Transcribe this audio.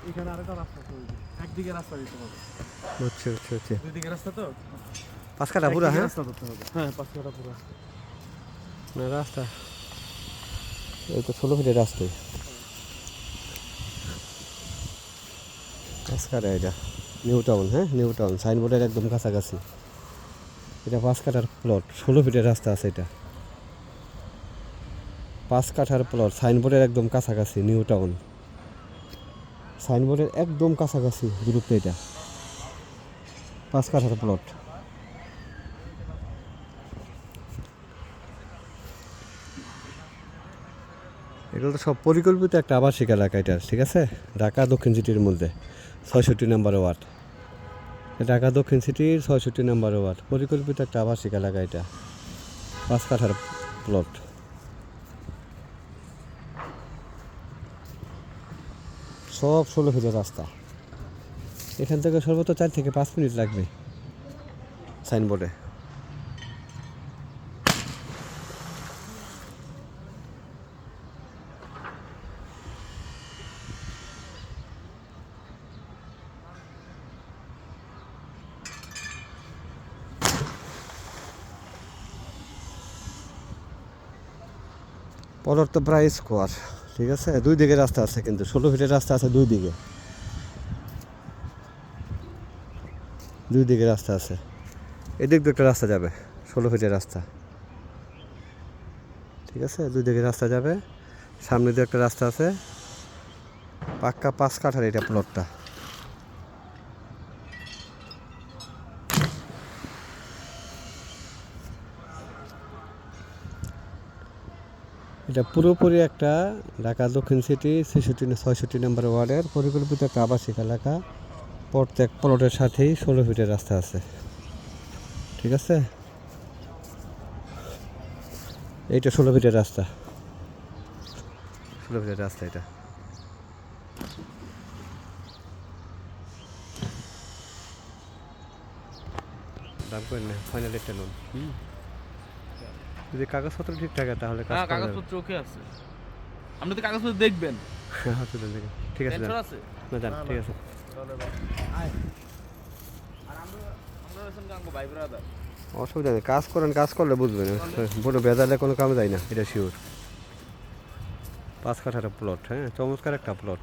এখানে আরেকটা রাস্তা আছে, একদিকে রাস্তা দিতে হবে। বুঝছি বুঝছি বুঝছি। দুই দিকে রাস্তা তো, 5 কাঠা পুরা? একদিকে হ্যাঁ রাস্তা ধরতে হবে। হ্যাঁ, 5 কাঠা পুরো। না রাস্তা এই তো 16 ফিটের রাস্তায় 5 কাঠা। এটা নিউ টাউন, হ্যাঁ নিউ টাউন সাইনবোর্ডের একদম কাছাকাছি। এটা 5 কাঠার প্লট, 16 ফিটের রাস্তা আছে। এটা 5 কাঠার প্লট, সাইনবোর্ডের একদম কাছাকাছি, নিউ টাউন সাইনবোর্ডের একদম কাছাকাছি দূরত্ব। এটা 5 কাঠার প্লট। এগুলো তো সব পরিকল্পিত একটা আবাসিক এলাকা এটা, ঠিক আছে? ঢাকা দক্ষিণ সিটির মধ্যে 66 নম্বর ওয়ার্ড। ঢাকা দক্ষিণ সিটির 66 নম্বর ওয়ার্ড, পরিকল্পিত একটা আবাসিক এলাকা এটা। 5 কাঠার প্লট। সব 16 ফিটের রাস্তা। এখান থেকে সর্বোচ্চ 4 থেকে 5 মিনিট লাগবে সাইনবোর্ডে। প্লট তো প্রায় স্কোয়ার, ঠিক আছে? দুই দিকে রাস্তা আছে, কিন্তু 16 ফিটের রাস্তা আছে দুই দিকে। দুই দিকে রাস্তা আছে। এদিক দিয়ে একটা রাস্তা যাবে, 16 ফিটের রাস্তা, ঠিক আছে? দুই দিকে রাস্তা যাবে, সামনে দিয়ে একটা রাস্তা আছে। পাক্কা 5 কাঠার এটা প্লটটা। এটা পুরোপুরি একটা ঢাকা দক্ষিণ সিটি 66 নম্বর ওয়ার্ডের পরিকল্পিত একটা আবাসিক এলাকা। প্রত্যেক প্লটের সাথেই 16 ফিটের রাস্তা আছে, ঠিক আছে? এইটা 16 ফিটের রাস্তা, 16 ফিটের রাস্তা এটা। দাম করেন না, ফাইনাল একটা লোন। যদি কাগজপত্র ঠিক থাকে তাহলে কাজ হ্যাঁ, করা যাবে। কাগজপত্র ওকে আছে। আপনি তো কাগজপত্র দেখবেন। হ্যাঁ, তুলেন দেখি। ঠিক আছে, টেনশন যান। আছে? না যান, ঠিক আছে। আয়। আর আমরা হইছেন গাঙ্গো ভাই ব্রাদার। অসুবিধা নেই, কাজ করেন, কাজ করলে বুঝবেন। বড় বেজালে কোনো কামে যায় না, এটা শিওর। 5 কাঠার প্লট, হ্যাঁ চমৎকার একটা প্লট।